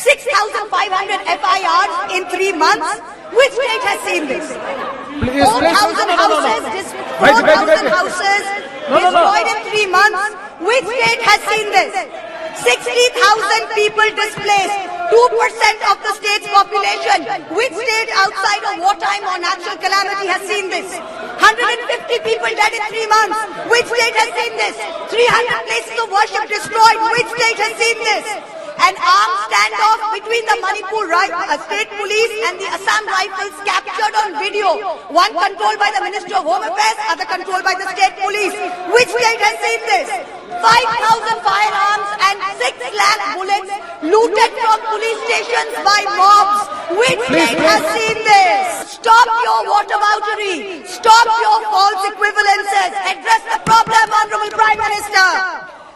6,500 FIRs in 3 months. Which state has seen this? 4,000 houses, 4,000 houses destroyed in 3 months. Which state has seen this? 60,000 people displaced, 2% of the state's population. Which state outside of wartime or natural calamity has seen this? 150 people dead in 3 months. Which state has seen this? 300 places of worship destroyed. Which state has seen this? An armed standoff between the Manipur state police and the Assam Rifles captured on video. One controlled by the Minister of Home Affairs, other controlled by the state police. Which state has seen this? 5,000 firearms and 6 lakh bullets looted from police stations by mobs. Which state has seen this? Stop your whataboutery. Stop your false equivalences. Address the problem, Honorable Prime Minister.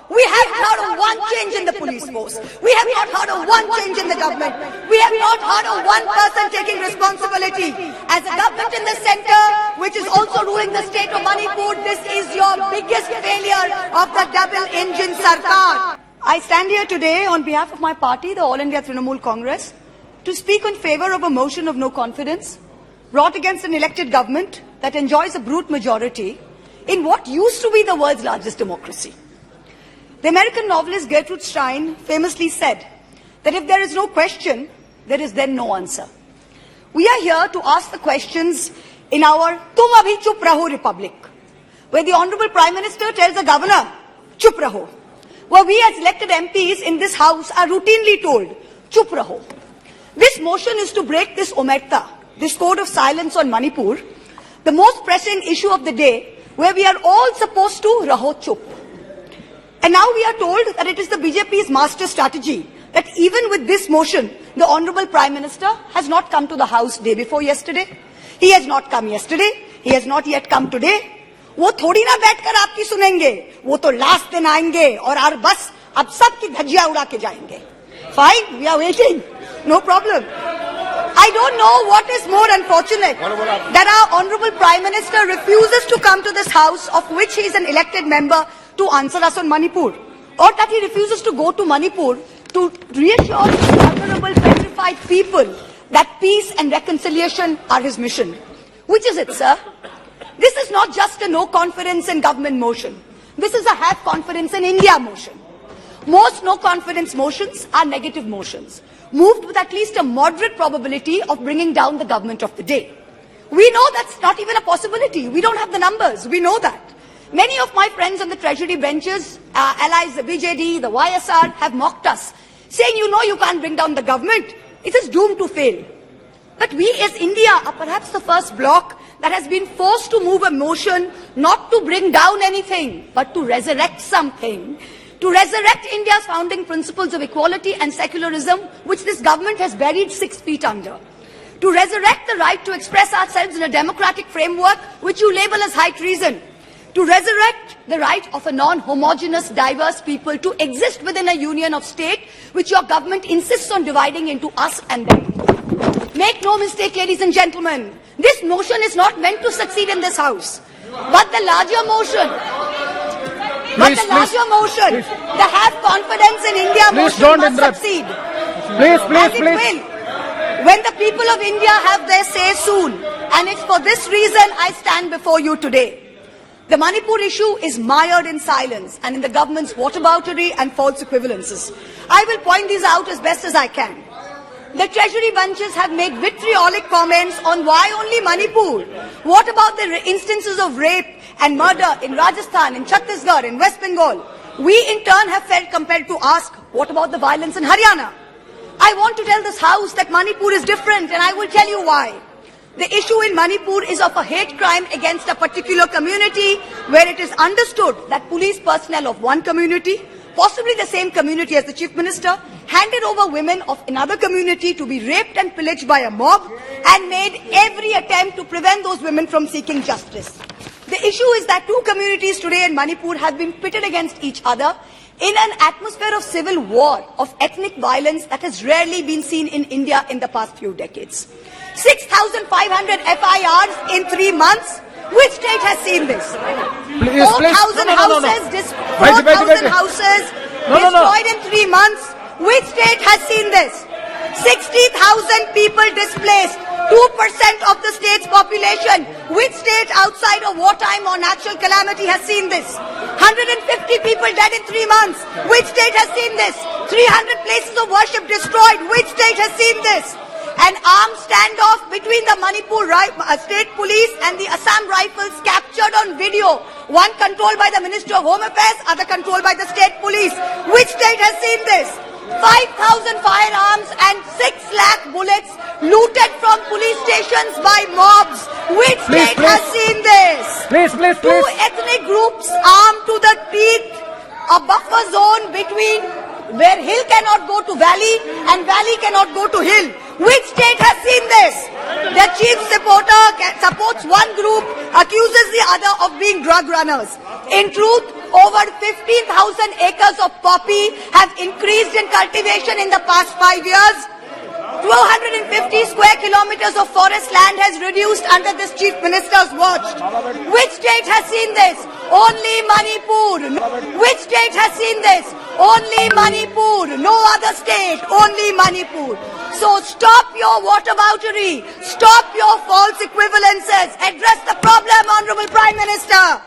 We have heard of one change in the police force. We have not heard of one change in the government. We have not heard of one person taking responsibility. As a government in the center, which is also ruling the state of Manipur, this is your biggest failure of the double-engine Sarkar. I stand here today on behalf of my party, the All India Trinamool Congress, to speak in favor of a motion of no confidence brought against an elected government that enjoys a brute majority in what used to be the world's largest democracy. The American novelist Gertrude Stein famously said that if there is no question, there is then no answer. We are here to ask the questions in our Tum Abhi Chup Raho Republic, where the Honorable Prime Minister tells the Governor, Chup Raho, where we as elected MPs in this House are routinely told, Chup Raho. This motion is to break this omerta, this code of silence on Manipur, the most pressing issue of the day, where we are all supposed to Raho Chup. And now we are told that it is the BJP's master strategy that even with this motion, the Honorable Prime Minister has not come to the House day before yesterday. He has not come yesterday. He has not yet come today. वो थोड़ी ना बैठकर आपकी सुनेंगे, वो तो last दिन आएंगे और बस अब सबकी धज्जियां उड़ा के जाएंगे. Fine, we are waiting. No problem. I don't know what is more unfortunate, that our Honorable Prime Minister refuses to come to this House, of which he is an elected member, to answer us on Manipur, or that he refuses to go to Manipur to reassure the vulnerable, petrified people that peace and reconciliation are his mission. Which is it, sir? This is not just a no confidence in government motion. This is a have confidence in India motion. Most no confidence motions are negative motions, moved with at least a moderate probability of bringing down the government of the day. We know that's not even a possibility. We don't have the numbers. We know that. Many of my friends on the Treasury benches, allies, the BJD, the YSR, have mocked us, saying, you can't bring down the government. It is doomed to fail. But we as India are perhaps the first bloc that has been forced to move a motion not to bring down anything, but to resurrect something, to resurrect India's founding principles of equality and secularism, which this government has buried 6 feet under. To resurrect the right to express ourselves in a democratic framework, which you label as high treason. To resurrect the right of a non-homogeneous, diverse people to exist within a union of state, which your government insists on dividing into us and them. Make no mistake, ladies and gentlemen, this motion is not meant to succeed in this House. But the larger motion, the have confidence in India motion must succeed. Please. Will, when the people of India have their say soon. And it's for this reason I stand before you today. The Manipur issue is mired in silence and in the government's whataboutery and false equivalences. I will point these out as best as I can. The Treasury benches have made vitriolic comments on why only Manipur. What about the instances of rape and murder in Rajasthan, in Chhattisgarh, in West Bengal? We in turn have felt compelled to ask, what about the violence in Haryana? I want to tell this House that Manipur is different, and I will tell you why. The issue in Manipur is of a hate crime against a particular community, where it is understood that police personnel of one community, possibly the same community as the Chief Minister, handed over women of another community to be raped and pillaged by a mob and made every attempt to prevent those women from seeking justice. The issue is that 2 communities today in Manipur have been pitted against each other in an atmosphere of civil war, of ethnic violence that has rarely been seen in India in the past few decades. 6,500 FIRs in 3 months. Which state has seen this? 4,000 houses, 4,000 houses destroyed in 3 months. Which state has seen this? 60,000 people displaced, 2% of the state's population. Which state outside of wartime or natural calamity has seen this? 150 people dead in 3 months. Which state has seen this? 300 places of worship destroyed. Which state has seen this? An armed standoff between the Manipur state police and the Assam Rifles captured on video. One controlled by the Ministry of Home Affairs, other controlled by the state police. Which state has seen this? 5,000 firearms and 6 lakh bullets looted from police stations by mobs. Which state has seen this? Two ethnic groups armed to the teeth, a buffer zone between where hill cannot go to valley and valley cannot go to hill. Which state has seen this? The chief supporter supports one group, accuses the other of being drug runners. In truth, over 15,000 acres of poppy have increased in cultivation in the past 5 years. 250 square kilometers of forest land has reduced under this chief minister's watch. Which state has seen this? Only Manipur. Which state has seen this? Only Manipur. No other state. Only Manipur. So stop your whataboutery. Stop your false equivalences. Address the problem, Honorable Prime Minister.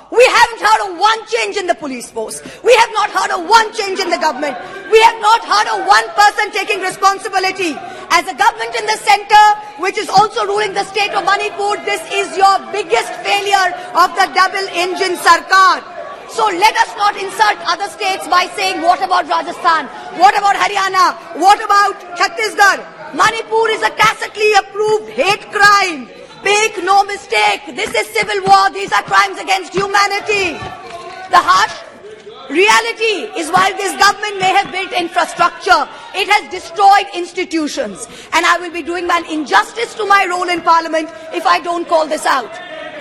We haven't heard of one change in the police force. We have not heard of one change in the government. We have not heard of one person taking responsibility. As a government in the center, which is also ruling the state of Manipur, this is your biggest failure of the double-engine Sarkar. So let us not insult other states by saying, what about Rajasthan? What about Haryana? What about Chhattisgarh? Manipur is a tacitly approved hate crime. Make no mistake, this is civil war. These are crimes against humanity. The harsh reality is while this government may have built infrastructure, it has destroyed institutions. And I will be doing an injustice to my role in parliament if I don't call this out.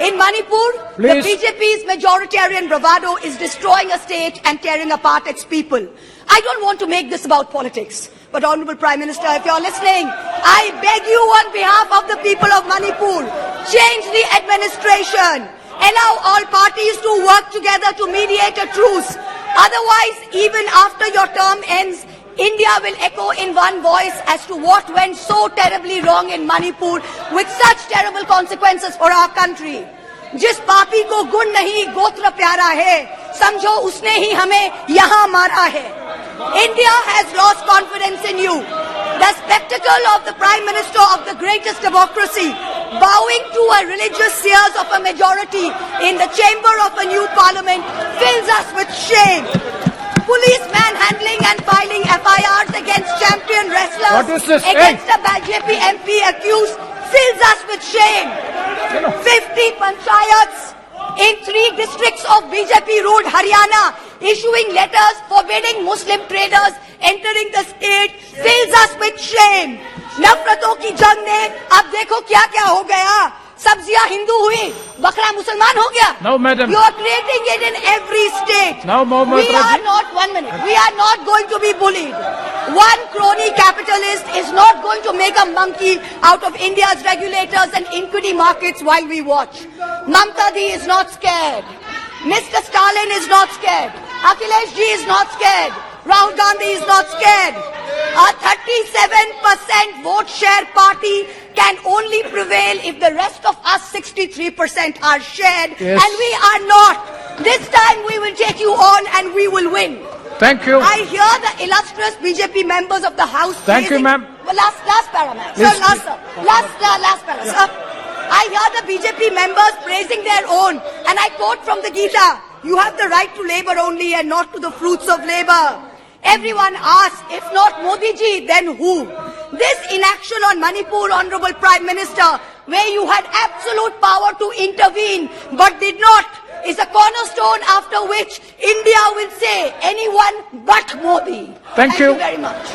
In Manipur, the BJP's majoritarian bravado is destroying a state and tearing apart its people. I don't want to make this about politics. But Honorable Prime Minister, if you're listening, I beg you on behalf of the people of Manipur, change the administration. Allow all parties to work together to mediate a truce. Otherwise, even after your term ends, India will echo in one voice as to what went so terribly wrong in Manipur with such terrible consequences for our country. जिस पापी को गुण नहीं गोत्र प्यारा है, समझो उसने ही हमें यहाँ मारा है. India has lost confidence in you. The spectacle of the Prime Minister of the greatest democracy bowing to a religious seers of a majority in the chamber of a new parliament fills us with shame. Police manhandling and filing FIRs against champion wrestlers against a BJP MP accused fills us with shame. 50 panchayats in 3 districts of BJP-ruled Haryana issuing letters forbidding Muslim traders entering the state fills us with shame. नफरतों की जंग ने अब देखो क्या क्या हो गया. सब्जियां हिंदू हुई, बकरा मुसलमान हो गया. No, madam. You are creating it in every state. Now, we are not, 1 minute, we are not going to be bullied. One crony capitalist is not going to make a monkey out of India's regulators and equity markets while we watch. Mamta Di is not scared. Mr. Stalin is not scared. Akhilesh Ji is not scared. Rahul Gandhi is not scared. A 37% vote share party can only prevail if the rest of us 63% are shared, and we are not. This time we will take you on and we will win. Thank you. I hear the illustrious BJP members of the House. Thank you, ma'am. Well, last para, ma'am. Sir, last para, sir. I hear the BJP members praising their own, and I quote from the Gita, you have the right to labor only and not to the fruits of labor. Everyone asks, if not Modi ji, then who? This inaction on Manipur, Honorable Prime Minister, where you had absolute power to intervene but did not, is a cornerstone after which India will say anyone but Modi. Thank you very much.